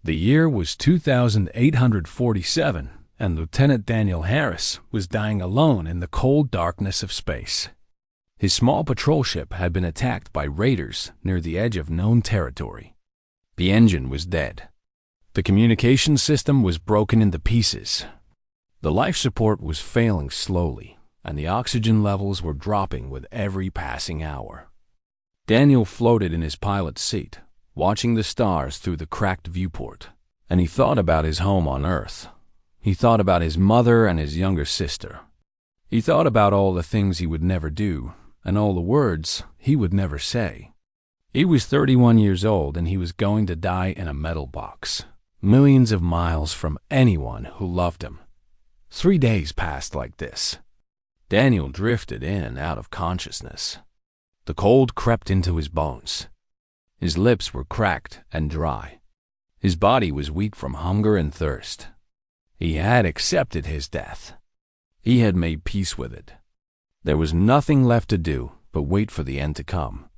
The year was 2847, and Lieutenant Daniel Harris was dying alone in the cold darkness of space. His small patrol ship had been attacked by raiders near the edge of known territory. The engine was dead. The communication system was broken into pieces. The life support was failing slowly, and the oxygen levels were dropping with every passing hour. Daniel floated in his pilot's seat, watching the stars through the cracked viewport, and he thought about his home on Earth. He thought about his mother and his younger sister. He thought about all the things he would never do, and all the words he would never say. He was 31 years old, and he was going to die in a metal box, millions of miles from anyone who loved him. 3 days passed like this. Daniel drifted in and out of consciousness. The cold crept into his bones. His lips were cracked and dry. His body was weak from hunger and thirst. He had accepted his death. He had made peace with it. There was nothing left to do but wait for the end to come.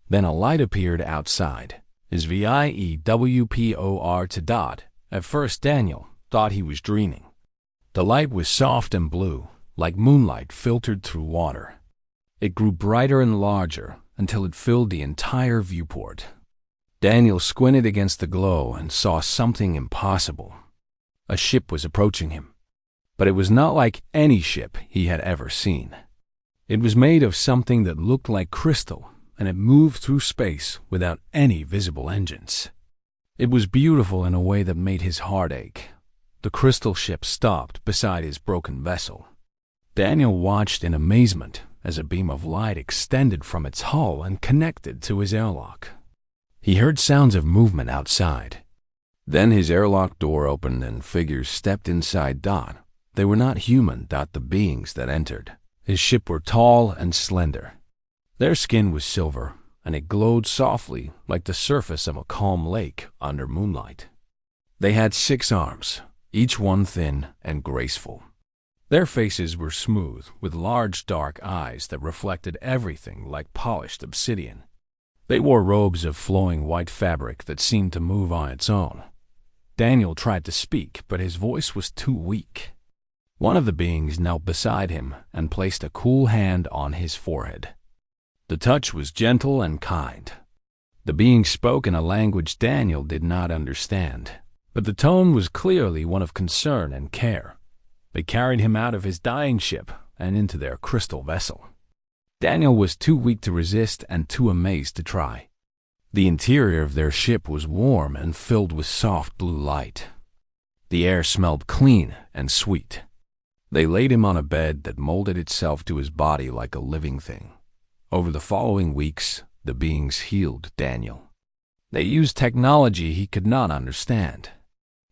Then a light appeared outside. His VIEWPOR to dot. At first Daniel thought he was dreaming. The light was soft and blue, like moonlight filtered through water. It grew brighter and larger until it filled the entire viewport. Daniel squinted against the glow and saw something impossible. A ship was approaching him, but it was not like any ship he had ever seen. It was made of something that looked like crystal, and it moved through space without any visible engines. It was beautiful in a way that made his heart ache. The crystal ship stopped beside his broken vessel. Daniel watched in amazement as a beam of light extended from its hull and connected to his airlock. He heard sounds of movement outside. Then his airlock door opened and figures stepped inside. They were not human. The beings that entered his ship were tall and slender. Their skin was silver, and it glowed softly like the surface of a calm lake under moonlight. They had 6 arms, each one thin and graceful. Their faces were smooth, with large dark eyes that reflected everything like polished obsidian. They wore robes of flowing white fabric that seemed to move on its own. Daniel tried to speak, but his voice was too weak. One of the beings knelt beside him and placed a cool hand on his forehead. The touch was gentle and kind. The being spoke in a language Daniel did not understand, but the tone was clearly one of concern and care. They carried him out of his dying ship and into their crystal vessel. Daniel was too weak to resist and too amazed to try. The interior of their ship was warm and filled with soft blue light. The air smelled clean and sweet. They laid him on a bed that molded itself to his body like a living thing. Over the following weeks, the beings healed Daniel. They used technology he could not understand.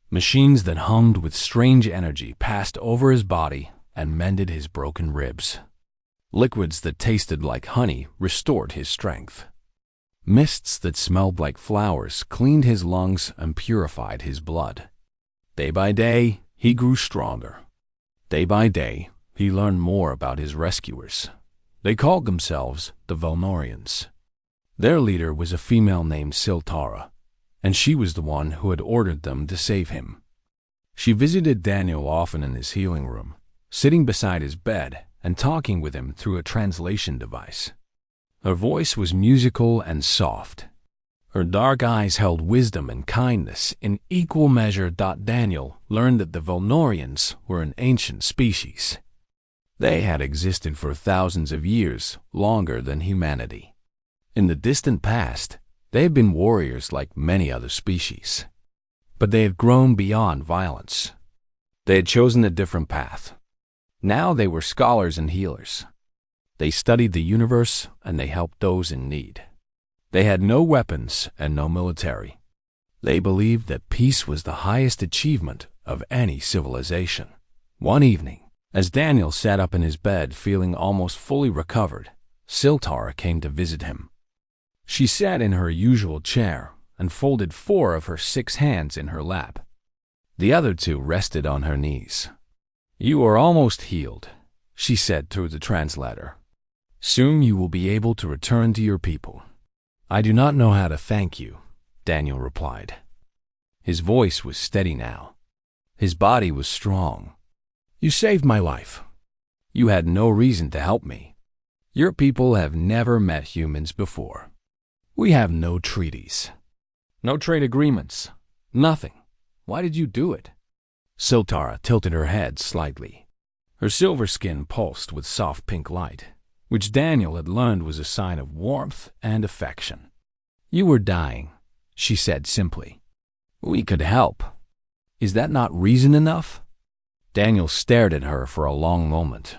Machines that hummed with strange energy passed over his body and mended his broken ribs. Liquids that tasted like honey restored his strength. Mists that smelled like flowers cleaned his lungs and purified his blood. Day by day, he grew stronger. Day by day, he learned more about his rescuers. They called themselves the Velnorians. Their leader was a female named Siltara, and she was the one who had ordered them to save him. She visited Daniel often in his healing room, sitting beside his bed and talking with him through a translation device. Her voice was musical and soft. Her dark eyes held wisdom and kindness in equal measure. Daniel learned that the Velnorians were an ancient species. They had existed for thousands of years, longer than humanity. In the distant past, they had been warriors like many other species. But they had grown beyond violence. They had chosen a different path. Now they were scholars and healers. They studied the universe and they helped those in need. They had no weapons and no military. They believed that peace was the highest achievement of any civilization. One evening, as Daniel sat up in his bed feeling almost fully recovered, Siltara came to visit him. She sat in her usual chair and folded 4 of her 6 hands in her lap. The other 2 rested on her knees. "You are almost healed," she said through the translator. "Soon you will be able to return to your people." "I do not know how to thank you," Daniel replied. His voice was steady now. His body was strong. "You saved my life. You had no reason to help me. Your people have never met humans before. We have no treaties. No trade agreements. Nothing. Why did you do it?" Siltara tilted her head slightly. Her silver skin pulsed with soft pink light, which Daniel had learned was a sign of warmth and affection. "You were dying," she said simply. "We could help. Is that not reason enough?" Daniel stared at her for a long moment.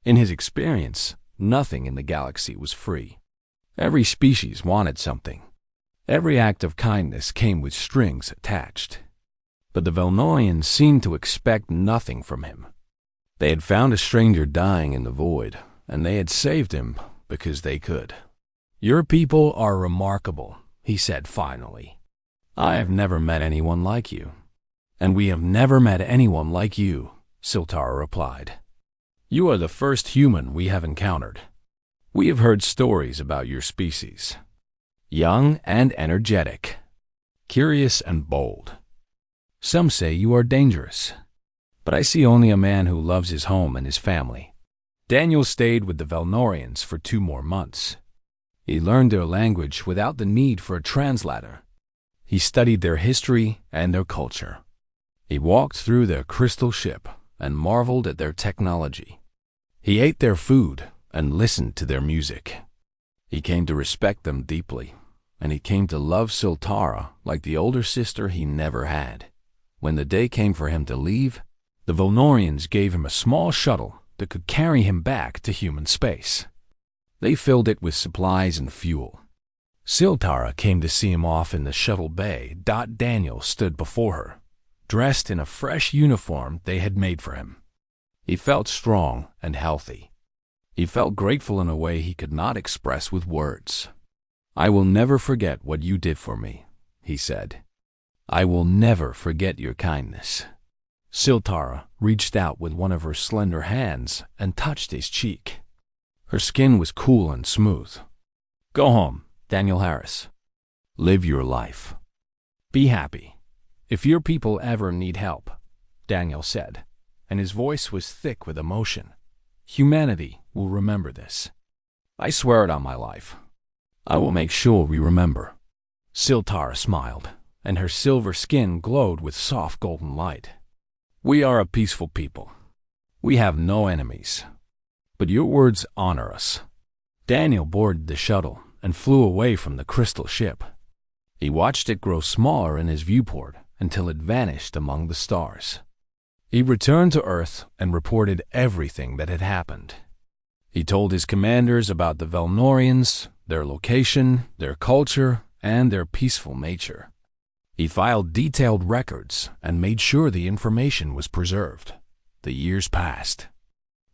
In his experience, nothing in the galaxy was free. Every species wanted something. Every act of kindness came with strings attached. But the Velnorians seemed to expect nothing from him. They had found a stranger dying in the void, and they had saved him because they could. "Your people are remarkable," he said finally. "I have never met anyone like you." "And we have never met anyone like you," Siltara replied. "You are the first human we have encountered. We have heard stories about your species. Young and energetic, curious and bold. Some say you are dangerous, but I see only a man who loves his home and his family." Daniel stayed with the Velnorians for 2 more months. He learned their language without the need for a translator. He studied their history and their culture. He walked through their crystal ship and marveled at their technology. He ate their food and listened to their music. He came to respect them deeply, and he came to love Siltara like the older sister he never had. When the day came for him to leave, the Velnorians gave him a small shuttle that could carry him back to human space. They filled it with supplies and fuel. Siltara came to see him off in the shuttle bay. Daniel stood before her, dressed in a fresh uniform they had made for him. He felt strong and healthy. He felt grateful in a way he could not express with words. "I will never forget what you did for me," he said. "I will never forget your kindness." Siltara reached out with one of her slender hands and touched his cheek. Her skin was cool and smooth. "Go home, Daniel Harris. Live your life. Be happy. If your people ever need help," Daniel said, and his voice was thick with emotion, "humanity will remember this. I swear it on my life. I will make sure we remember." Siltara smiled, and her silver skin glowed with soft golden light. "We are a peaceful people. We have no enemies. But your words honor us." Daniel boarded the shuttle and flew away from the crystal ship. He watched it grow smaller in his viewport until it vanished among the stars. He returned to Earth and reported everything that had happened. He told his commanders about the Velnorians, their location, their culture, and their peaceful nature. He filed detailed records and made sure the information was preserved. The years passed.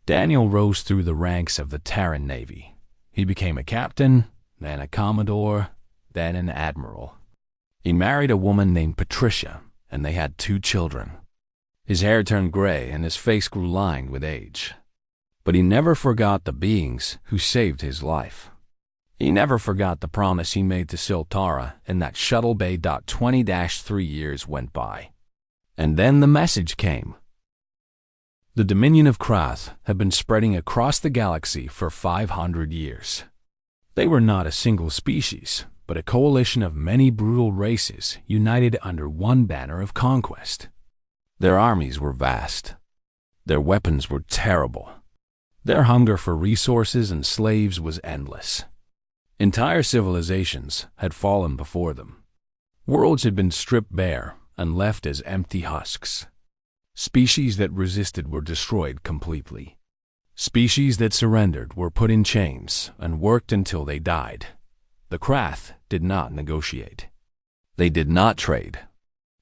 Daniel rose through the ranks of the Terran Navy. He became a captain, then a commodore, then an admiral. He married a woman named Patricia, and they had 2 children. His hair turned gray and his face grew lined with age. But he never forgot the beings who saved his life. He never forgot the promise he made to Siltara in that shuttle bay. 20-3 years went by. And then the message came. The Dominion of Krath had been spreading across the galaxy for 500 years. They were not a single species, but a coalition of many brutal races united under one banner of conquest. Their armies were vast. Their weapons were terrible. Their hunger for resources and slaves was endless. Entire civilizations had fallen before them. Worlds had been stripped bare and left as empty husks. Species that resisted were destroyed completely. Species that surrendered were put in chains and worked until they died. The Krath did not negotiate. They did not trade.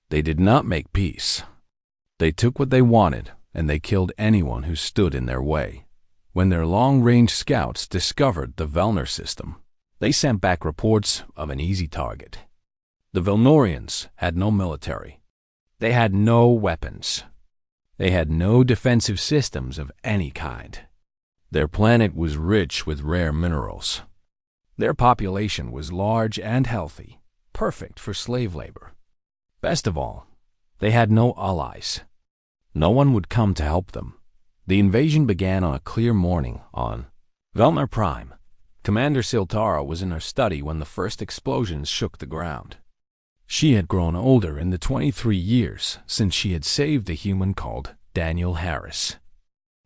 They did not make peace. They took what they wanted, and they killed anyone who stood in their way. When their long-range scouts discovered the Velnor system, they sent back reports of an easy target. The Velnorians had no military. They had no weapons. They had no defensive systems of any kind. Their planet was rich with rare minerals. Their population was large and healthy, perfect for slave labor. Best of all, they had no allies. No one would come to help them. The invasion began on a clear morning on Velnar Prime. Commander Siltara was in her study when the first explosions shook the ground. She had grown older in the 23 years since she had saved a human called Daniel Harris.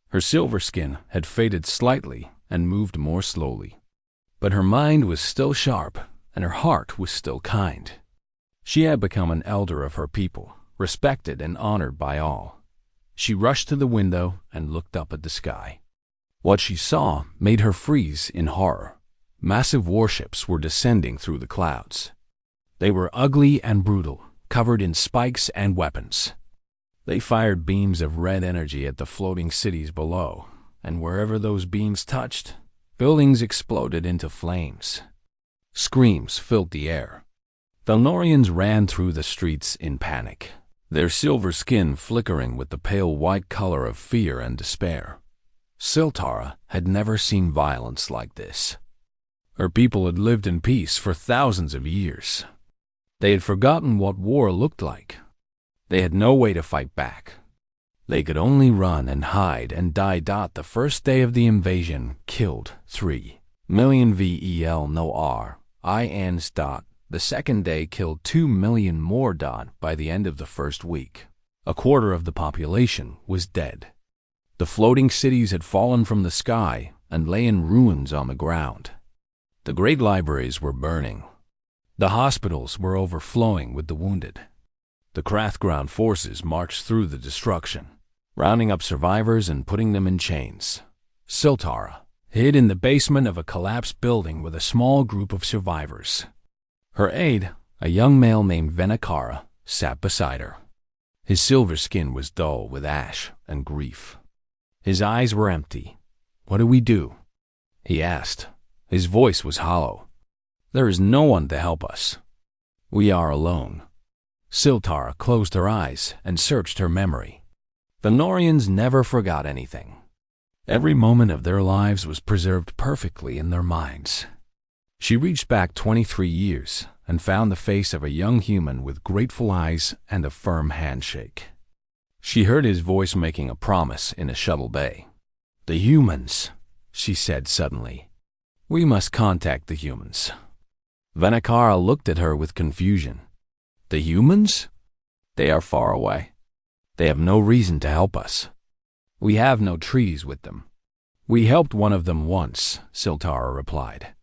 Her silver skin had faded slightly and moved more slowly. But her mind was still sharp, and her heart was still kind. She had become an elder of her people, respected and honored by all. She rushed to the window and looked up at the sky. What she saw made her freeze in horror. Massive warships were descending through the clouds. They were ugly and brutal, covered in spikes and weapons. They fired beams of red energy at the floating cities below, and wherever those beams touched, buildings exploded into flames. Screams filled the air. Velnorians ran through the streets in panic, their silver skin flickering with the pale white color of fear and despair. Siltara had never seen violence like this. Her people had lived in peace for thousands of years. They had forgotten what war looked like. They had no way to fight back. They could only run and hide and die. The first day of the invasion killed 3 million VEL no R INs. The second day killed 2 million more. By the end of the first week, a quarter of the population was dead. The floating cities had fallen from the sky and lay in ruins on the ground. The great libraries were burning. The hospitals were overflowing with the wounded. The Krathground forces marched through the destruction, rounding up survivors and putting them in chains. Siltara hid in the basement of a collapsed building with a small group of survivors. Her aide, a young male named Venakara, sat beside her. His silver skin was dull with ash and grief. His eyes were empty. "What do we do?" he asked. His voice was hollow. "There is no one to help us. We are alone." Siltara closed her eyes and searched her memory. The Norians never forgot anything. Every moment of their lives was preserved perfectly in their minds. She reached back 23 years and found the face of a young human with grateful eyes and a firm handshake. She heard his voice making a promise in a shuttle bay. "The humans," she said suddenly. "We must contact the humans." Venakara looked at her with confusion. "The humans? They are far away. They have no reason to help us. We have no treaties with them." "We helped one of them once," Siltara replied.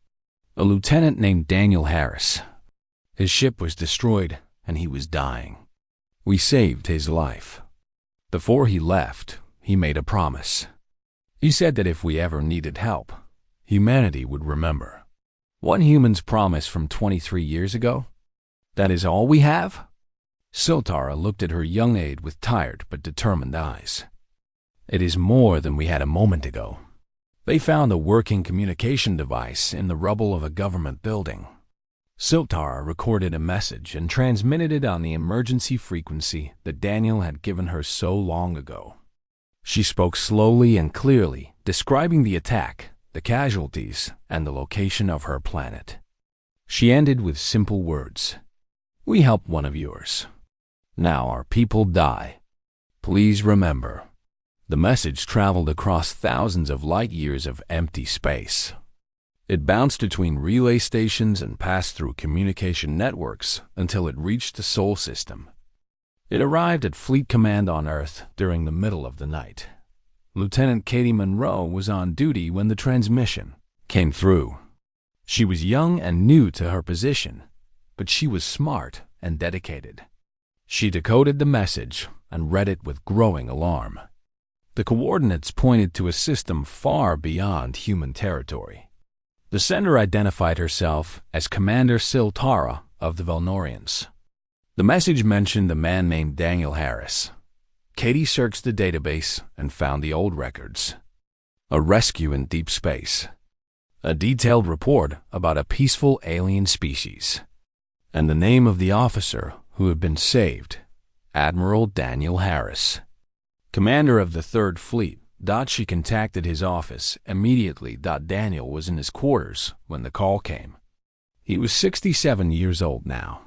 "A lieutenant named Daniel Harris. His ship was destroyed and he was dying. We saved his life. Before he left, he made a promise. He said that if we ever needed help, humanity would remember." "One human's promise from 23 years ago? That is all we have?" Siltara looked at her young aide with tired but determined eyes. "It is more than we had a moment ago. They found a working communication device in the rubble of a government building." Siltara recorded a message and transmitted it on the emergency frequency that Daniel had given her so long ago. She spoke slowly and clearly, describing the attack, the casualties, and the location of her planet. She ended with simple words. "We helped one of yours. Now our people die. Please remember." The message traveled across thousands of light years of empty space. It bounced between relay stations and passed through communication networks until it reached the Sol system. It arrived at Fleet Command on Earth during the middle of the night. Lieutenant Katie Monroe was on duty when the transmission came through. She was young and new to her position, but she was smart and dedicated. She decoded the message and read it with growing alarm. The coordinates pointed to a system far beyond human territory. The sender identified herself as Commander Siltara of the Velnorians. The message mentioned a man named Daniel Harris. Katie searched the database and found the old records. A rescue in deep space. A detailed report about a peaceful alien species. And the name of the officer who had been saved, Admiral Daniel Harris. Commander of the 3rd Fleet. She contacted his office immediately. Daniel was in his quarters when the call came. He was 67 years old now.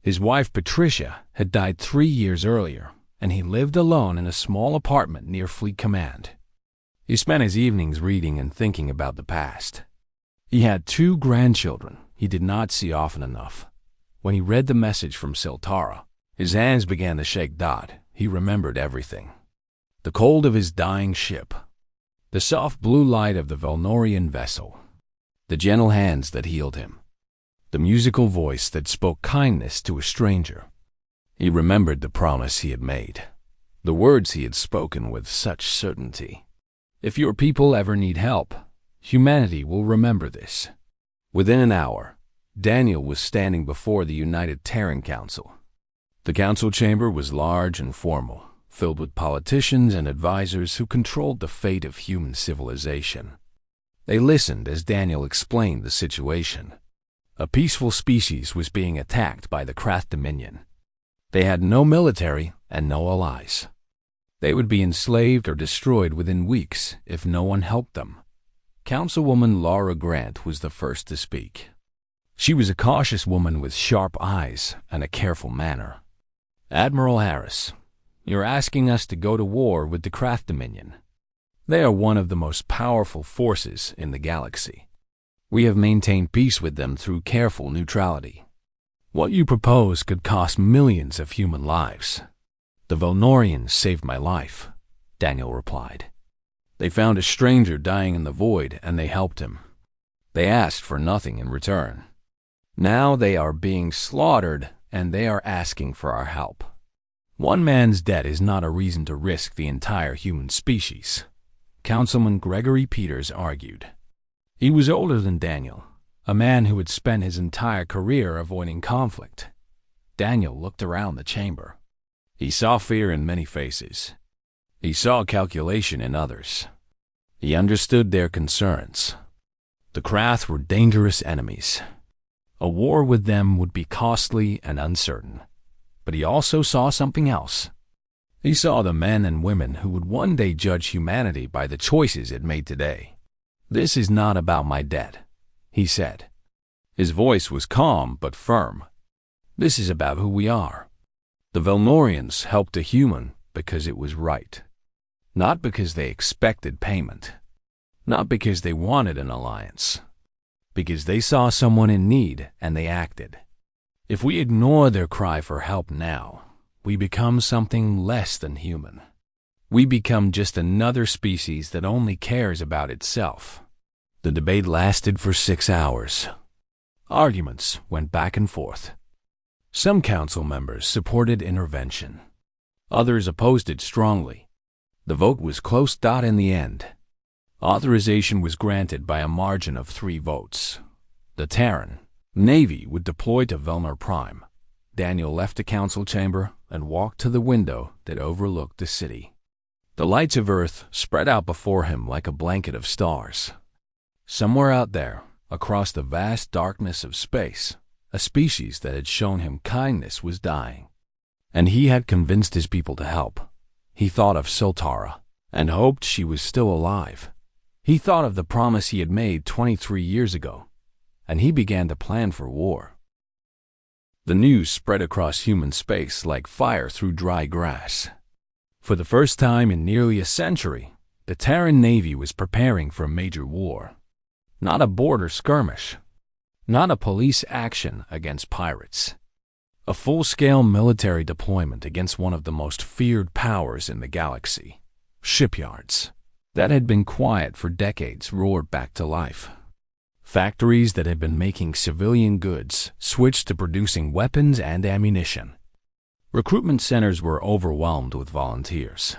His wife Patricia had died 3 years earlier, and he lived alone in a small apartment near Fleet Command. He spent his evenings reading and thinking about the past. He had 2 grandchildren he did not see often enough. When he read the message from Siltara, his hands began to shake. He remembered everything. The cold of his dying ship, the soft blue light of the Velnorian vessel, the gentle hands that healed him, the musical voice that spoke kindness to a stranger. He remembered the promise he had made, the words he had spoken with such certainty. If your people ever need help, humanity will remember this. Within an hour, Daniel was standing before the United Terran Council. The council chamber was large and formal, filled with politicians and advisors who controlled the fate of human civilization. They listened as Daniel explained the situation. A peaceful species was being attacked by the Krath Dominion. They had no military and no allies. They would be enslaved or destroyed within weeks if no one helped them. Councilwoman Laura Grant was the first to speak. She was a cautious woman with sharp eyes and a careful manner. Admiral Harris, you're asking us to go to war with the Krath Dominion. They are one of the most powerful forces in the galaxy. We have maintained peace with them through careful neutrality. What you propose could cost millions of human lives. The Velnorians saved my life, Daniel replied. They found a stranger dying in the void and they helped him. They asked for nothing in return. Now they are being slaughtered and they are asking for our help. One man's death is not a reason to risk the entire human species, Councilman Gregory Peters argued. He was older than Daniel, a man who had spent his entire career avoiding conflict. Daniel looked around the chamber. He saw fear in many faces. He saw calculation in others. He understood their concerns. The Krath were dangerous enemies. A war with them would be costly and uncertain. But he also saw something else. He saw the men and women who would one day judge humanity by the choices it made today. This is not about my debt, he said. His voice was calm but firm. This is about who we are. The Velnorians helped a human because it was right. Not because they expected payment. Not because they wanted an alliance. Because they saw someone in need and they acted. If we ignore their cry for help now, we become something less than human. We become just another species that only cares about itself. The debate lasted for 6 hours. Arguments went back and forth. Some council members supported intervention. Others opposed it strongly. The vote was close. In the end, authorization was granted by a margin of 3 votes. The Terran Navy would deploy to Velnor Prime. Daniel left the council chamber and walked to the window that overlooked the city. The lights of Earth spread out before him like a blanket of stars. Somewhere out there, across the vast darkness of space, a species that had shown him kindness was dying. And he had convinced his people to help. He thought of Siltara and hoped she was still alive. He thought of the promise he had made 23 years ago, and he began to plan for war. The news spread across human space like fire through dry grass. For the first time in nearly a century, the Terran Navy was preparing for a major war. Not a border skirmish. Not a police action against pirates. A full-scale military deployment against one of the most feared powers in the galaxy. Shipyards that had been quiet for decades roared back to life. Factories that had been making civilian goods switched to producing weapons and ammunition. Recruitment centers were overwhelmed with volunteers.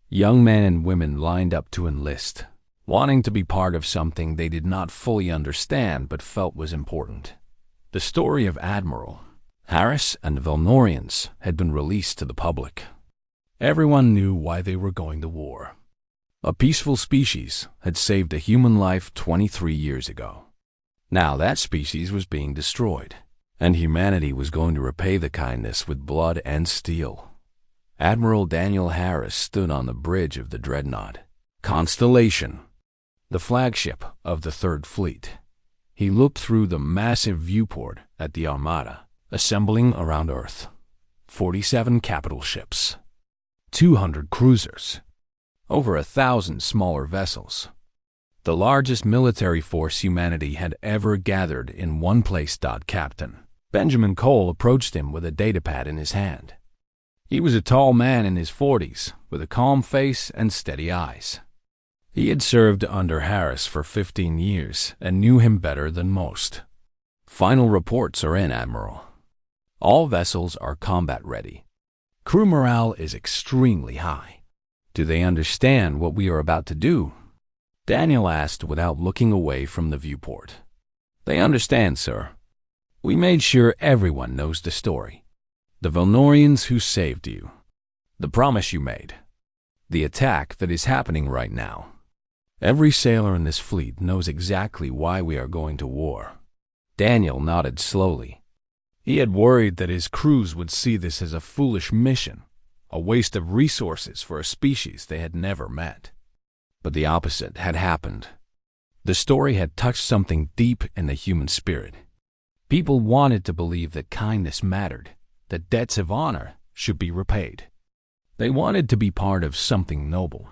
Young men and women lined up to enlist, wanting to be part of something they did not fully understand but felt was important. The story of Admiral Harris and the Velnorians had been released to the public. Everyone knew why they were going to war. A peaceful species had saved a human life 23 years ago. Now that species was being destroyed, and humanity was going to repay the kindness with blood and steel. Admiral Daniel Harris stood on the bridge of the dreadnought Constellation, the flagship of the Third Fleet. He looked through the massive viewport at the Armada, assembling around Earth. 47 capital ships, 200 cruisers, over 1,000 smaller vessels. The largest military force humanity had ever gathered in one place. Captain Benjamin Cole approached him with a datapad in his hand. He was a tall man in his 40s, with a calm face and steady eyes. He had served under Harris for 15 years and knew him better than most. Final reports are in, Admiral. All vessels are combat ready. Crew morale is extremely high. Do they understand what we are about to do? Daniel asked without looking away from the viewport. They understand, sir. We made sure everyone knows the story. The Velnorians who saved you. The promise you made. The attack that is happening right now. Every sailor in this fleet knows exactly why we are going to war. Daniel nodded slowly. He had worried that his crews would see this as a foolish mission, a waste of resources for a species they had never met. But the opposite had happened. The story had touched something deep in the human spirit. People wanted to believe that kindness mattered, that debts of honor should be repaid. They wanted to be part of something noble.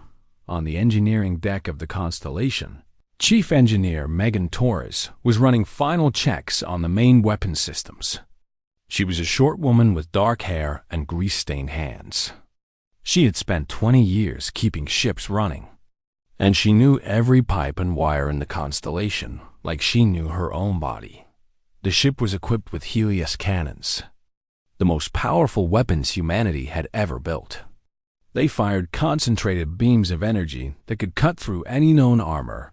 On the engineering deck of the Constellation, Chief Engineer Megan Torres was running final checks on the main weapon systems. She was a short woman with dark hair and grease-stained hands. She had spent 20 years keeping ships running, and she knew every pipe and wire in the Constellation like she knew her own body. The ship was equipped with Helios cannons, the most powerful weapons humanity had ever built. They fired concentrated beams of energy that could cut through any known armor.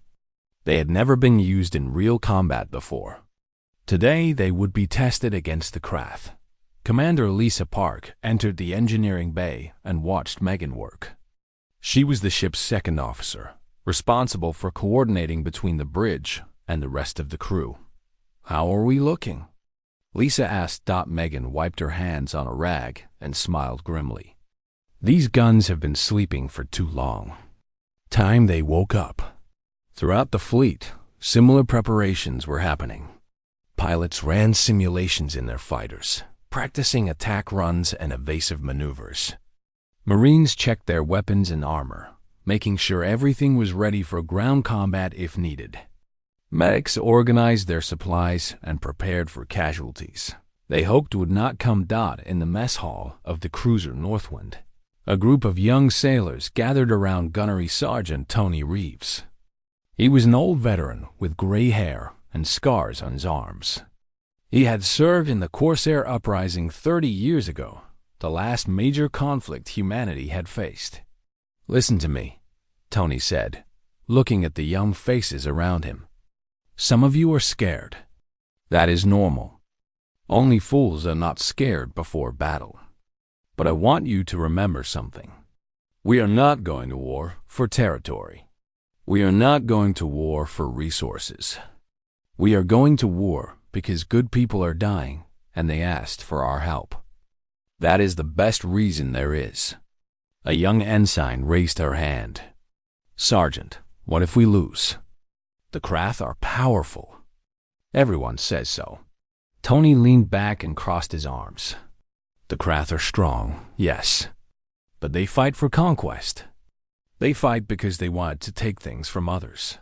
They had never been used in real combat before. Today, they would be tested against the Krath. Commander Lisa Park entered the engineering bay and watched Megan work. She was the ship's second officer, responsible for coordinating between the bridge and the rest of the crew. How are we looking? Lisa asked. Megan wiped her hands on a rag and smiled grimly. These guns have been sleeping for too long. Time they woke up. Throughout the fleet, similar preparations were happening. Pilots ran simulations in their fighters, practicing attack runs and evasive maneuvers. Marines checked their weapons and armor, making sure everything was ready for ground combat if needed. Medics organized their supplies and prepared for casualties. They hoped would not come. In the mess hall of the cruiser Northwind, a group of young sailors gathered around Gunnery Sergeant Tony Reeves. He was an old veteran with gray hair and scars on his arms. He had served in the Corsair Uprising 30 years ago, the last major conflict humanity had faced. Listen to me, Tony said, looking at the young faces around him. Some of you are scared. That is normal. Only fools are not scared before battle. But I want you to remember something. We are not going to war for territory. We are not going to war for resources. We are going to war because good people are dying and they asked for our help. That is the best reason there is. A young ensign raised her hand. Sergeant, what if we lose? The Krath are powerful. Everyone says so. Tony leaned back and crossed his arms. The Krath are strong, yes, but they fight for conquest. They fight because they want to take things from others.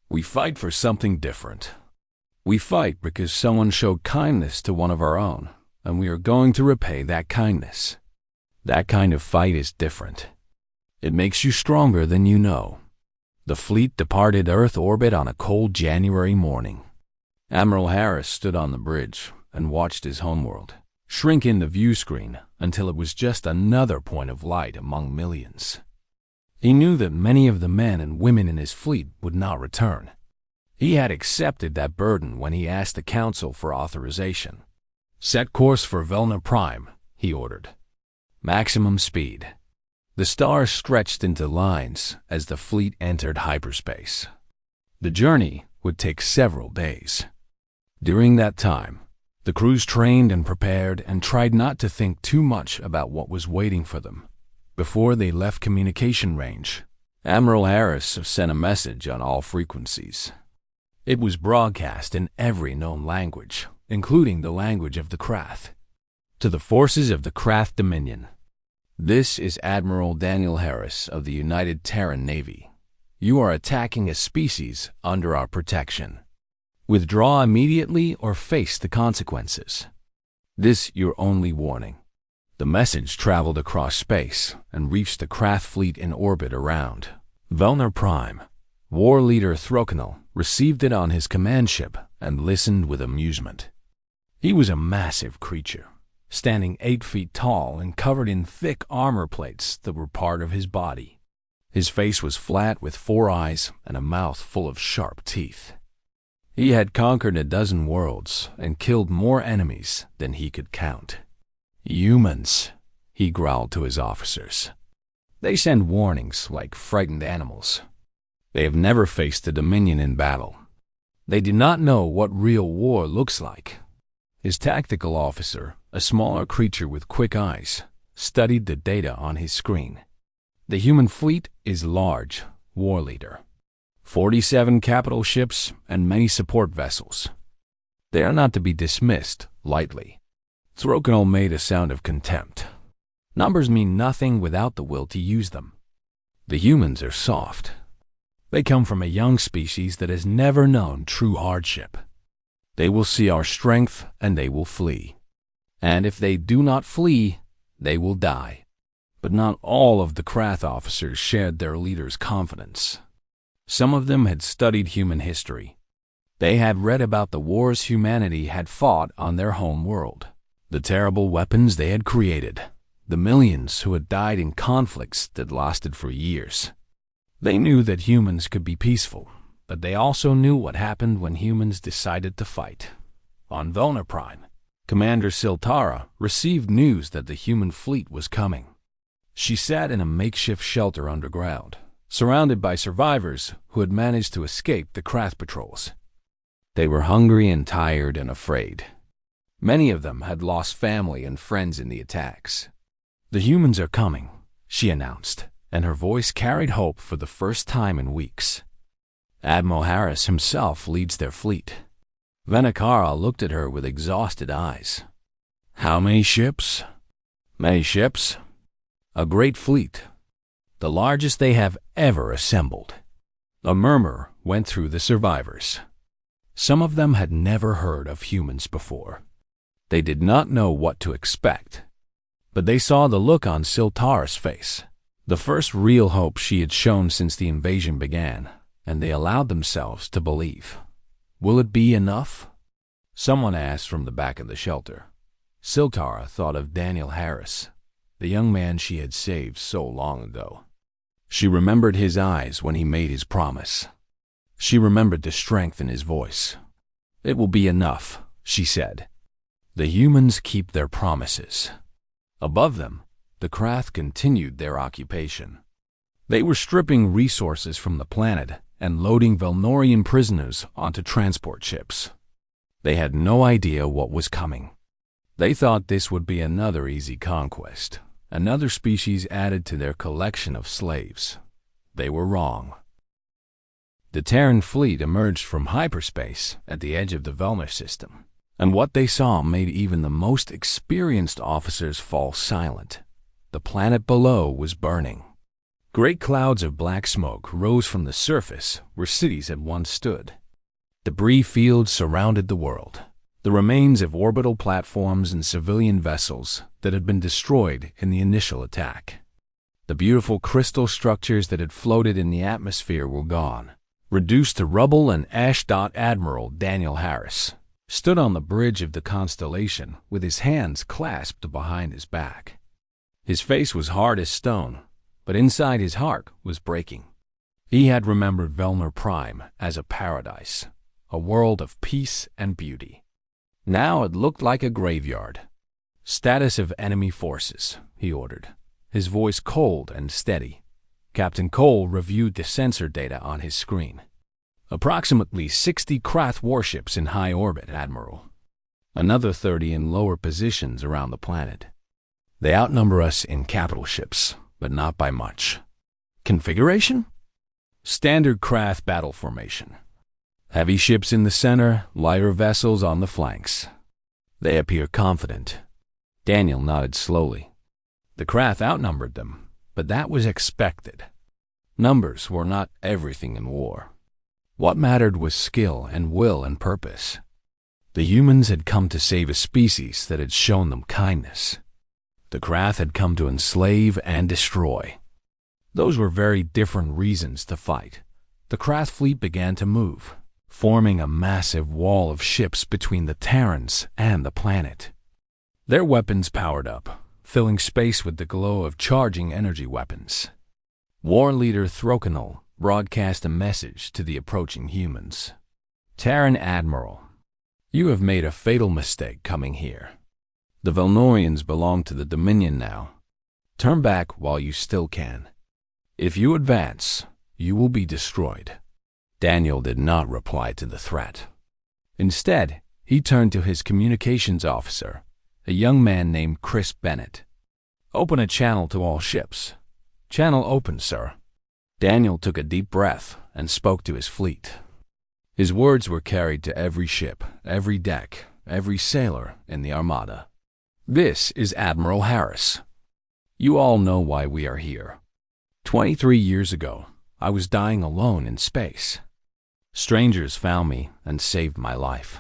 We fight for something different. We fight because someone showed kindness to one of our own, and we are going to repay that kindness. That kind of fight is different. It makes you stronger than you know. The fleet departed Earth orbit on a cold January morning. Admiral Harris stood on the bridge and watched his homeworld shrink in the view screen until it was just another point of light among millions. He knew that many of the men and women in his fleet would not return. He had accepted that burden when he asked the Council for authorization. Set course for Velna Prime, he ordered. Maximum speed. The stars stretched into lines as the fleet entered hyperspace. The journey would take several days. During that time, the crews trained and prepared and tried not to think too much about what was waiting for them. Before they left communication range, Admiral Harris sent a message on all frequencies. It was broadcast in every known language, including the language of the Krath. To the forces of the Krath Dominion. This is Admiral Daniel Harris of the United Terran Navy. You are attacking a species under our protection. Withdraw immediately or face the consequences. This your only warning. The message traveled across space and reached the Krath fleet in orbit around Velnar Prime. War leader Throkinal received it on his command ship and listened with amusement. He was a massive creature, standing 8 feet tall and covered in thick armor plates that were part of his body. His face was flat with 4 eyes and a mouth full of sharp teeth. He had conquered a dozen worlds and killed more enemies than he could count. Humans, he growled to his officers. They send warnings like frightened animals. They have never faced the Dominion in battle. They do not know what real war looks like. His tactical officer, a smaller creature with quick eyes, studied the data on his screen. The human fleet is large, war leader. 47 capital ships and many support vessels. They are not to be dismissed lightly. Throkinal made a sound of contempt. Numbers mean nothing without the will to use them. The humans are soft. They come from a young species that has never known true hardship. They will see our strength and they will flee. And if they do not flee, they will die. But not all of the Krath officers shared their leader's confidence. Some of them had studied human history. They had read about the wars humanity had fought on their home world, the terrible weapons they had created, the millions who had died in conflicts that lasted for years. They knew that humans could be peaceful, but they also knew what happened when humans decided to fight. On Velnar Prime, Commander Siltara received news that the human fleet was coming. She sat in a makeshift shelter underground, surrounded by survivors who had managed to escape the Krath patrols. They were hungry and tired and afraid. Many of them had lost family and friends in the attacks. The humans are coming, she announced, and her voice carried hope for the first time in weeks. Admiral Harris himself leads their fleet. Venakara looked at her with exhausted eyes. How many ships? Many ships. A great fleet. The largest they have ever assembled. A murmur went through the survivors. Some of them had never heard of humans before. They did not know what to expect. But they saw the look on Siltara's face, the first real hope she had shown since the invasion began, and they allowed themselves to believe. Will it be enough? Someone asked from the back of the shelter. Siltara thought of Daniel Harris, the young man she had saved so long ago. She remembered his eyes when he made his promise. She remembered the strength in his voice. It will be enough, she said. The humans keep their promises. Above them, the Krath continued their occupation. They were stripping resources from the planet and loading Velnorian prisoners onto transport ships. They had no idea what was coming. They thought this would be another easy conquest, another species added to their collection of slaves. They were wrong. The Terran fleet emerged from hyperspace at the edge of the Velnar system, and what they saw made even the most experienced officers fall silent. The planet below was burning. Great clouds of black smoke rose from the surface where cities had once stood. Debris fields surrounded the world, the remains of orbital platforms and civilian vessels that had been destroyed in the initial attack. The beautiful crystal structures that had floated in the atmosphere were gone, reduced to rubble, and ash. Admiral Daniel Harris stood on the bridge of the Constellation with his hands clasped behind his back. His face was hard as stone, but inside his heart was breaking. He had remembered Velnar Prime as a paradise, a world of peace and beauty. Now it looked like a graveyard. Status of enemy forces, he ordered, his voice cold and steady. Captain Cole reviewed the sensor data on his screen. Approximately 60 Krath warships in high orbit, Admiral. Another 30 in lower positions around the planet. They outnumber us in capital ships, but not by much. Configuration? Standard Krath battle formation. Heavy ships in the center, lighter vessels on the flanks. They appear confident. Daniel nodded slowly. The Krath outnumbered them, but that was expected. Numbers were not everything in war. What mattered was skill and will and purpose. The humans had come to save a species that had shown them kindness. The Krath had come to enslave and destroy. Those were very different reasons to fight. The Krath fleet began to move, forming a massive wall of ships between the Terrans and the planet. Their weapons powered up, filling space with the glow of charging energy weapons. War leader Throkanol broadcast a message to the approaching humans. Terran Admiral, you have made a fatal mistake coming here. The Velnorians belong to the Dominion now. Turn back while you still can. If you advance, you will be destroyed. Daniel did not reply to the threat. Instead, he turned to his communications officer, a young man named Chris Bennett. Open a channel to all ships. Channel open, sir. Daniel took a deep breath and spoke to his fleet. His words were carried to every ship, every deck, every sailor in the Armada. This is Admiral Harris. You all know why we are here. 23 years ago, I was dying alone in space. Strangers found me and saved my life.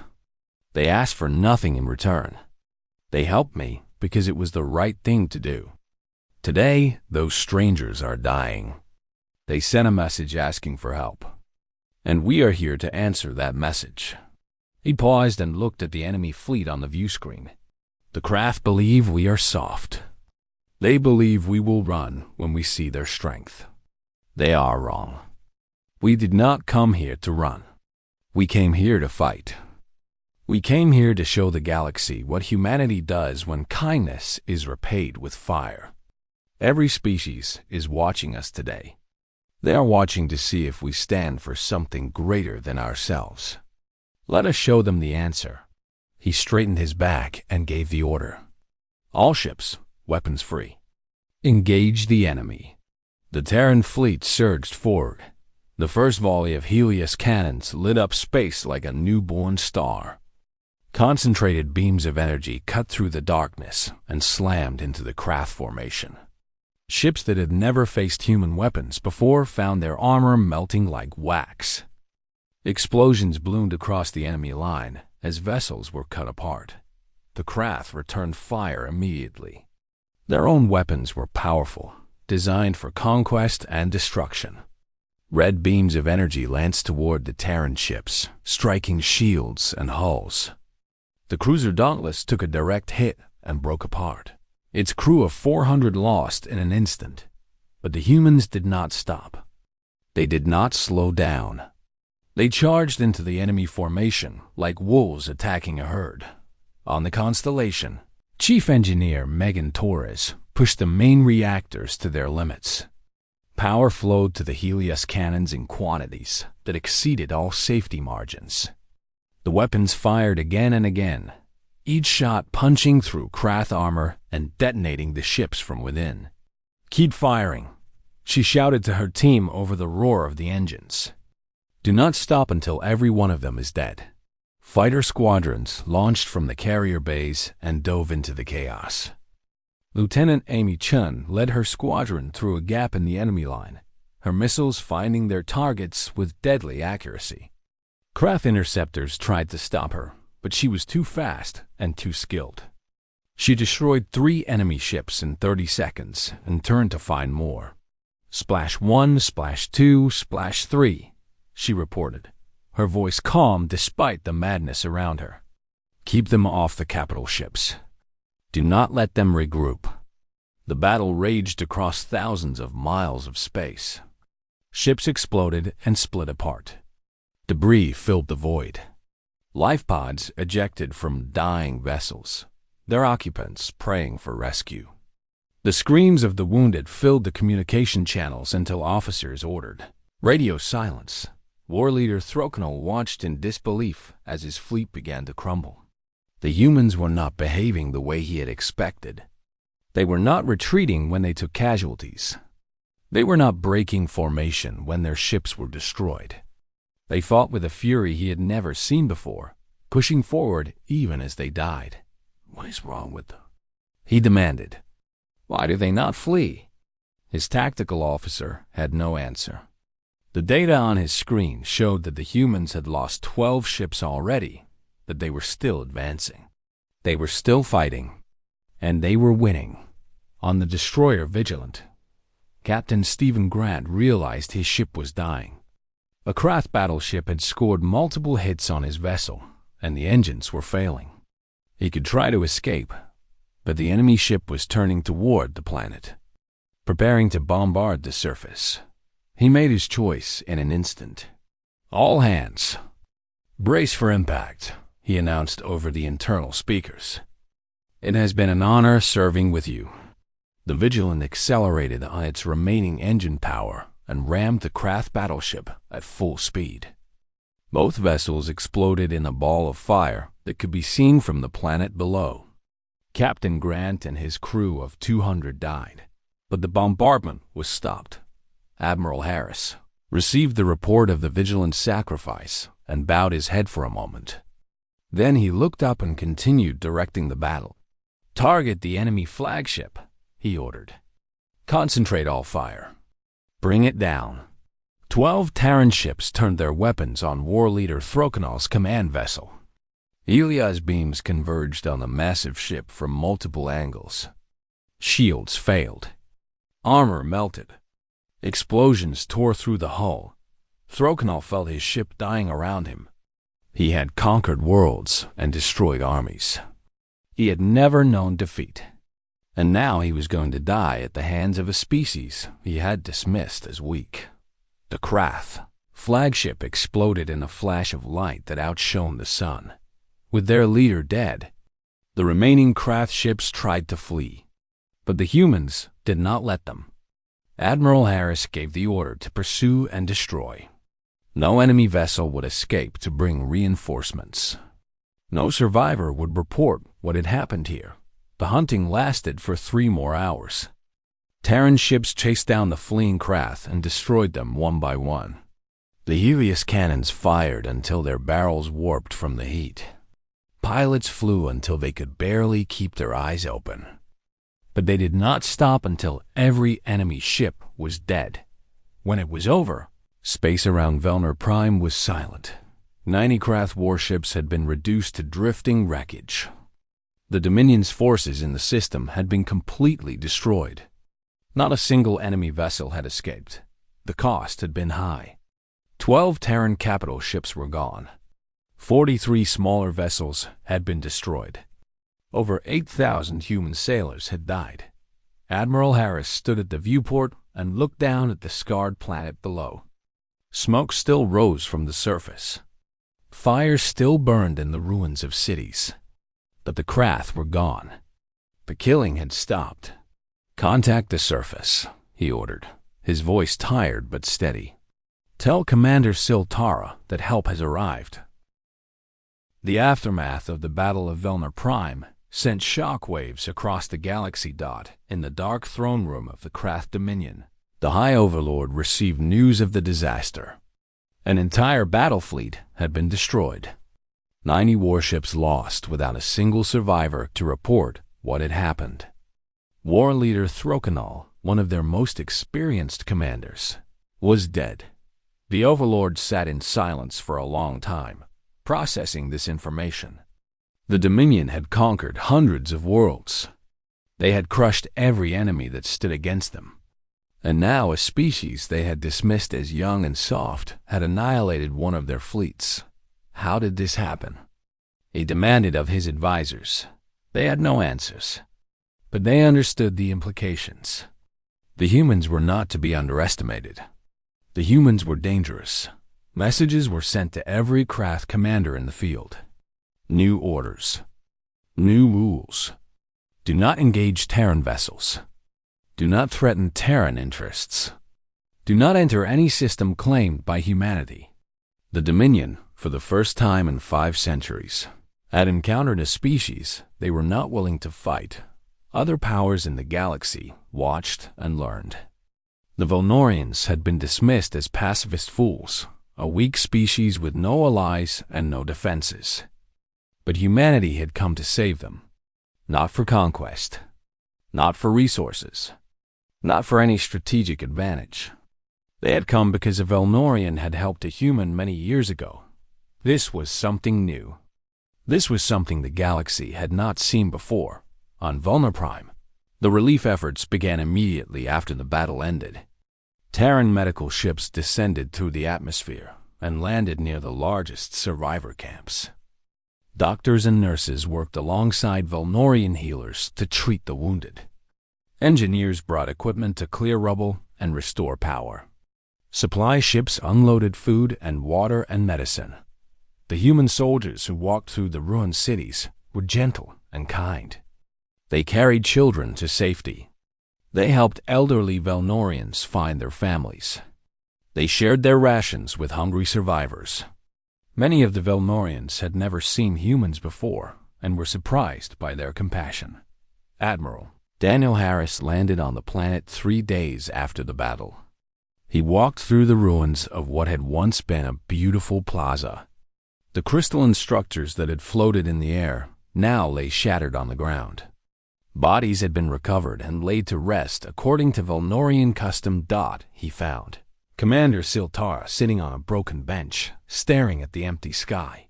They asked for nothing in return. They helped me because it was the right thing to do. Today, those strangers are dying. They sent a message asking for help. And we are here to answer that message. He paused and looked at the enemy fleet on the view screen. The Krath believe we are soft. They believe we will run when we see their strength. They are wrong. We did not come here to run. We came here to fight. We came here to show the galaxy what humanity does when kindness is repaid with fire. Every species is watching us today. They are watching to see if we stand for something greater than ourselves. Let us show them the answer. He straightened his back and gave the order. All ships, weapons free. Engage the enemy. The Terran fleet surged forward. The first volley of Helios cannons lit up space like a newborn star. Concentrated beams of energy cut through the darkness and slammed into the Krath formation. Ships that had never faced human weapons before found their armor melting like wax. Explosions bloomed across the enemy line as vessels were cut apart. The Krath returned fire immediately. Their own weapons were powerful, designed for conquest and destruction. Red beams of energy lanced toward the Terran ships, striking shields and hulls. The cruiser Dauntless took a direct hit and broke apart. Its crew of 400 lost in an instant. But the humans did not stop. They did not slow down. They charged into the enemy formation like wolves attacking a herd. On the Constellation, Chief Engineer Megan Torres pushed the main reactors to their limits. Power flowed to the Helios cannons in quantities that exceeded all safety margins. The weapons fired again and again, each shot punching through Krath armor and detonating the ships from within. Keep firing, she shouted to her team over the roar of the engines. Do not stop until every one of them is dead. Fighter squadrons launched from the carrier bays and dove into the chaos. Lieutenant Amy Chun led her squadron through a gap in the enemy line, her missiles finding their targets with deadly accuracy. Krath interceptors tried to stop her, but she was too fast and too skilled. She destroyed 3 enemy ships in 30 seconds and turned to find more. Splash 1, splash 2, splash 3, she reported, her voice calm despite the madness around her. Keep them off the capital ships. Do not let them regroup. The battle raged across thousands of miles of space. Ships exploded and split apart. Debris filled the void. Life pods ejected from dying vessels, their occupants praying for rescue. The screams of the wounded filled the communication channels until officers ordered radio silence. War leader Throkanol watched in disbelief as his fleet began to crumble. The humans were not behaving the way he had expected. They were not retreating when they took casualties. They were not breaking formation when their ships were destroyed. They fought with a fury he had never seen before, pushing forward even as they died. What is wrong with them? He demanded. Why do they not flee? His tactical officer had no answer. The data on his screen showed that the humans had lost 12 ships already, but they were still advancing. They were still fighting, and they were winning. On the destroyer Vigilant, Captain Stephen Grant realized his ship was dying. A Krath battleship had scored multiple hits on his vessel, and the engines were failing. He could try to escape, but the enemy ship was turning toward the planet, preparing to bombard the surface. He made his choice in an instant. All hands, brace for impact, he announced over the internal speakers. It has been an honor serving with you. The Vigilant accelerated on its remaining engine power and rammed the Krath battleship at full speed. Both vessels exploded in a ball of fire that could be seen from the planet below. Captain Grant and his crew of 200 died, but the bombardment was stopped. Admiral Harris received the report of the Vigilant's sacrifice and bowed his head for a moment. Then he looked up and continued directing the battle. Target the enemy flagship, he ordered. Concentrate all fire. Bring it down. 12 Terran ships turned their weapons on war leader Throkanal's command vessel. Ilia's beams converged on the massive ship from multiple angles. Shields failed. Armor melted. Explosions tore through the hull. Throkanal felt his ship dying around him. He had conquered worlds and destroyed armies. He had never known defeat. And now he was going to die at the hands of a species he had dismissed as weak. The Krath flagship exploded in a flash of light that outshone the sun. With their leader dead, the remaining Krath ships tried to flee, but the humans did not let them. Admiral Harris gave the order to pursue and destroy. No enemy vessel would escape to bring reinforcements. No survivor would report what had happened here. The hunting lasted for 3 more hours. Terran ships chased down the fleeing Krath and destroyed them one by one. The Helios cannons fired until their barrels warped from the heat. Pilots flew until they could barely keep their eyes open. But they did not stop until every enemy ship was dead. When it was over, space around Velner Prime was silent. 90 Krath warships had been reduced to drifting wreckage. The Dominion's forces in the system had been completely destroyed. Not a single enemy vessel had escaped. The cost had been high. 12 Terran capital ships were gone. 43 smaller vessels had been destroyed. Over 8,000 human sailors had died. Admiral Harris stood at the viewport and looked down at the scarred planet below. Smoke still rose from the surface. Fire still burned in the ruins of cities. But the Krath were gone. The killing had stopped. Contact the surface, he ordered, his voice tired but steady. Tell Commander Siltara that help has arrived. The aftermath of the Battle of Velner Prime sent shockwaves across the galaxy. In the dark throne room of the Krath Dominion, the High Overlord received news of the disaster. An entire battle fleet had been destroyed. 90 warships lost without a single survivor to report what had happened. War leader Throkanal, one of their most experienced commanders, was dead. The Overlord sat in silence for a long time, processing this information. The Dominion had conquered hundreds of worlds. They had crushed every enemy that stood against them. And now a species they had dismissed as young and soft had annihilated one of their fleets. How did this happen? He demanded of his advisors. They had no answers, but they understood the implications. The humans were not to be underestimated. The humans were dangerous. Messages were sent to every Krath commander in the field. New orders. New rules. Do not engage Terran vessels. Do not threaten Terran interests. Do not enter any system claimed by humanity. The Dominion, for the first time in 5 centuries, had encountered a species they were not willing to fight. Other powers in the galaxy watched and learned. The Volnorians had been dismissed as pacifist fools, a weak species with no allies and no defenses. But humanity had come to save them. Not for conquest. Not for resources. Not for any strategic advantage. They had come because a Velnorian had helped a human many years ago. This was something new. This was something the galaxy had not seen before. On Vulnerprime, the relief efforts began immediately after the battle ended. Terran medical ships descended through the atmosphere and landed near the largest survivor camps. Doctors and nurses worked alongside Velnorian healers to treat the wounded. Engineers brought equipment to clear rubble and restore power. Supply ships unloaded food and water and medicine. The human soldiers who walked through the ruined cities were gentle and kind. They carried children to safety. They helped elderly Velnorians find their families. They shared their rations with hungry survivors. Many of the Velnorians had never seen humans before and were surprised by their compassion. Admiral Daniel Harris landed on the planet 3 days after the battle. He walked through the ruins of what had once been a beautiful plaza. The crystalline structures that had floated in the air now lay shattered on the ground. Bodies had been recovered and laid to rest according to Velnorian custom. He found Commander Siltara sitting on a broken bench, staring at the empty sky.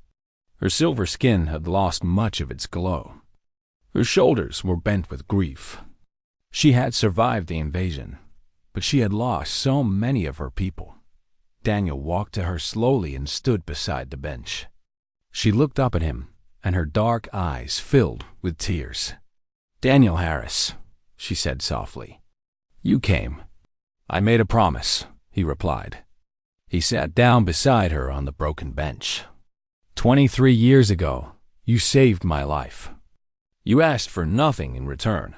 Her silver skin had lost much of its glow. Her shoulders were bent with grief. She had survived the invasion, but she had lost so many of her people. Daniel walked to her slowly and stood beside the bench. She looked up at him, and her dark eyes filled with tears. "Daniel Harris," she said softly. "You came." "I made a promise," he replied. He sat down beside her on the broken bench. 23 years ago, you saved my life. You asked for nothing in return.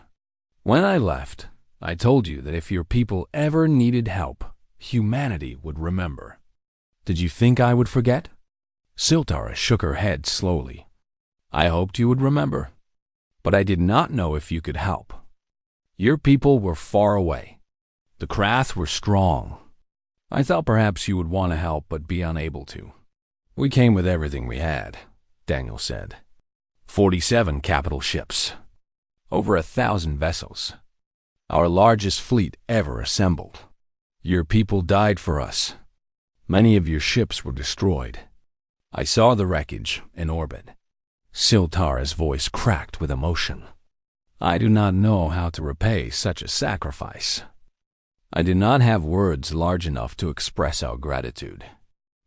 When I left, I told you that if your people ever needed help, humanity would remember. Did you think I would forget?" Siltara shook her head slowly. "I hoped you would remember, but I did not know if you could help. Your people were far away. The Krath were strong. I thought perhaps you would want to help but be unable to. We came with everything we had," Daniel said. 47 capital ships. Over 1,000 vessels. Our largest fleet ever assembled. Your people died for us. Many of your ships were destroyed. I saw the wreckage in orbit." Siltara's voice cracked with emotion. "I do not know how to repay such a sacrifice. I do not have words large enough to express our gratitude."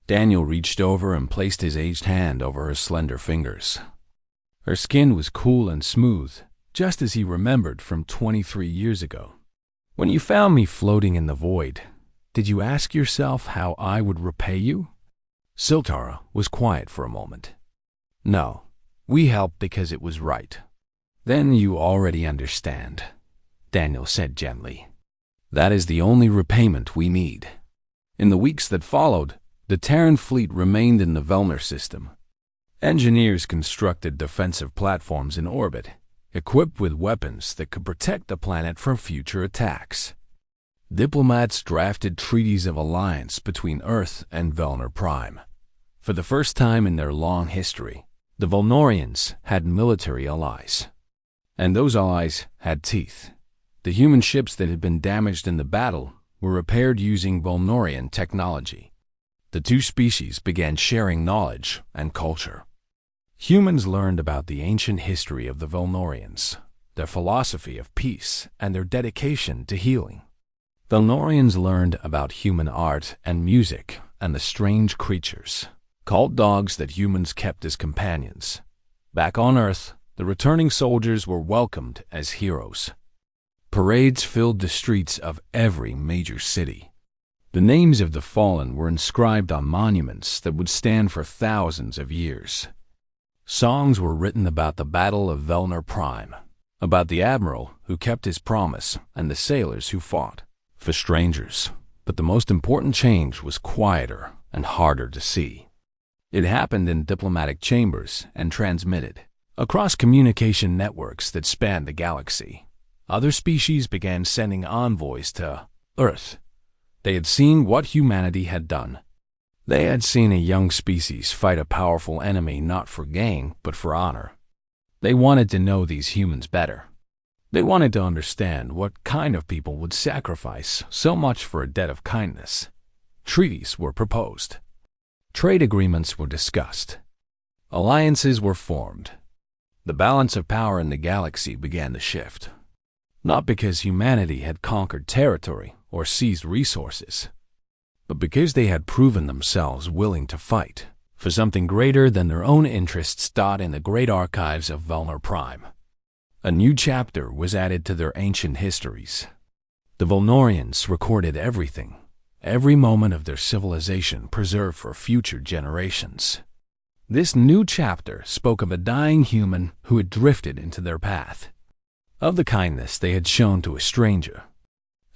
Daniel reached over and placed his aged hand over her slender fingers. Her skin was cool and smooth, just as he remembered from 23 years ago. "When you found me floating in the void, did you ask yourself how I would repay you?" Siltara was quiet for a moment. "No, we helped because it was right." "Then you already understand," Daniel said gently. "That is the only repayment we need." In the weeks that followed, the Terran fleet remained in the Velner system. Engineers constructed defensive platforms in orbit, equipped with weapons that could protect the planet from future attacks. Diplomats drafted treaties of alliance between Earth and Velner Prime. For the first time in their long history, the Velnorians had military allies. And those allies had teeth. The human ships that had been damaged in the battle were repaired using Velnorian technology. The two species began sharing knowledge and culture. Humans learned about the ancient history of the Velnorians, their philosophy of peace, and their dedication to healing. Velnorians learned about human art and music and the strange creatures, called dogs, that humans kept as companions. Back on Earth, the returning soldiers were welcomed as heroes. Parades filled the streets of every major city. The names of the fallen were inscribed on monuments that would stand for thousands of years. Songs were written about the Battle of Velner Prime, about the admiral who kept his promise and the sailors who fought for strangers. But the most important change was quieter and harder to see. It happened in diplomatic chambers and transmitted across communication networks that spanned the galaxy. Other species began sending envoys to Earth. They had seen what humanity had done. They had seen a young species fight a powerful enemy not for gain, but for honor. They wanted to know these humans better. They wanted to understand what kind of people would sacrifice so much for a debt of kindness. Treaties were proposed. Trade agreements were discussed. Alliances were formed. The balance of power in the galaxy began to shift. Not because humanity had conquered territory or seized resources, but because they had proven themselves willing to fight for something greater than their own interests. In the great archives of Velner Prime, a new chapter was added to their ancient histories. The Velnorians recorded everything, every moment of their civilization preserved for future generations. This new chapter spoke of a dying human who had drifted into their path, of the kindness they had shown to a stranger,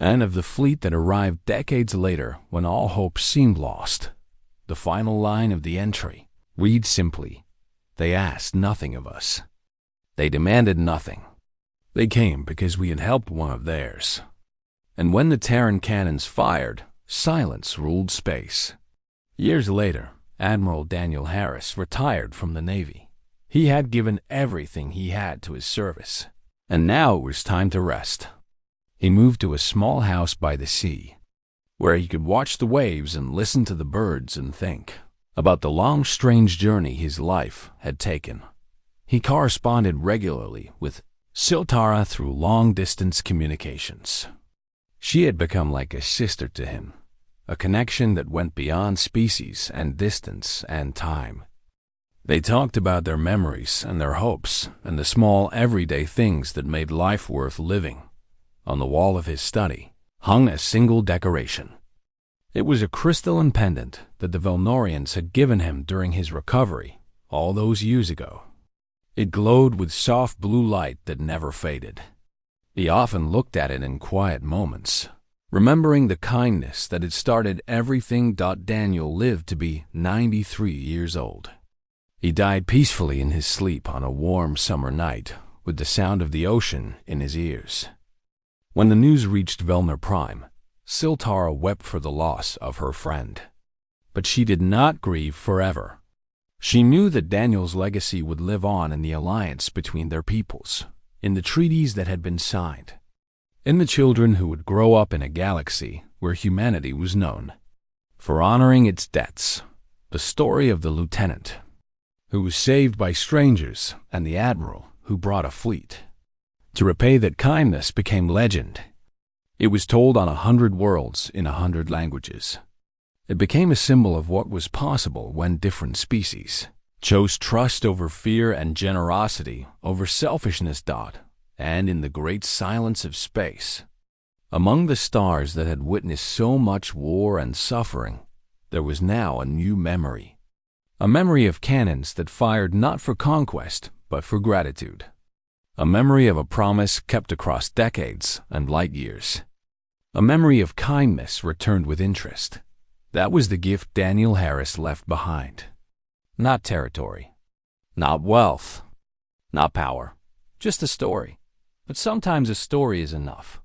and of the fleet that arrived decades later when all hope seemed lost. The final line of the entry reads simply, "They asked nothing of us. They demanded nothing. They came because we had helped one of theirs." And when the Terran cannons fired, silence ruled space. Years later, Admiral Daniel Harris retired from the Navy. He had given everything he had to his service, and now it was time to rest. He moved to a small house by the sea, where he could watch the waves and listen to the birds and think about the long, strange journey his life had taken. He corresponded regularly with Siltara through long-distance communications. She had become like a sister to him, a connection that went beyond species and distance and time. They talked about their memories and their hopes and the small everyday things that made life worth living. On the wall of his study hung a single decoration. It was a crystalline pendant that the Velnorians had given him during his recovery all those years ago. It glowed with soft blue light that never faded. He often looked at it in quiet moments, remembering the kindness that had started everything. Daniel lived to be 93 years old. He died peacefully in his sleep on a warm summer night with the sound of the ocean in his ears. When the news reached Velner Prime, Siltara wept for the loss of her friend. But she did not grieve forever. She knew that Daniel's legacy would live on in the alliance between their peoples, in the treaties that had been signed, in the children who would grow up in a galaxy where humanity was known for honoring its debts. The story of the lieutenant who was saved by strangers and the admiral who brought a fleet to repay that kindness became legend. It was told on 100 worlds in 100 languages. It became a symbol of what was possible when different species chose trust over fear and generosity over selfishness. And in the great silence of space, among the stars that had witnessed so much war and suffering, there was now a new memory. A memory of cannons that fired not for conquest, but for gratitude. A memory of a promise kept across decades and light years. A memory of kindness returned with interest. That was the gift Daniel Harris left behind. Not territory, not wealth, not power, just a story. But sometimes a story is enough.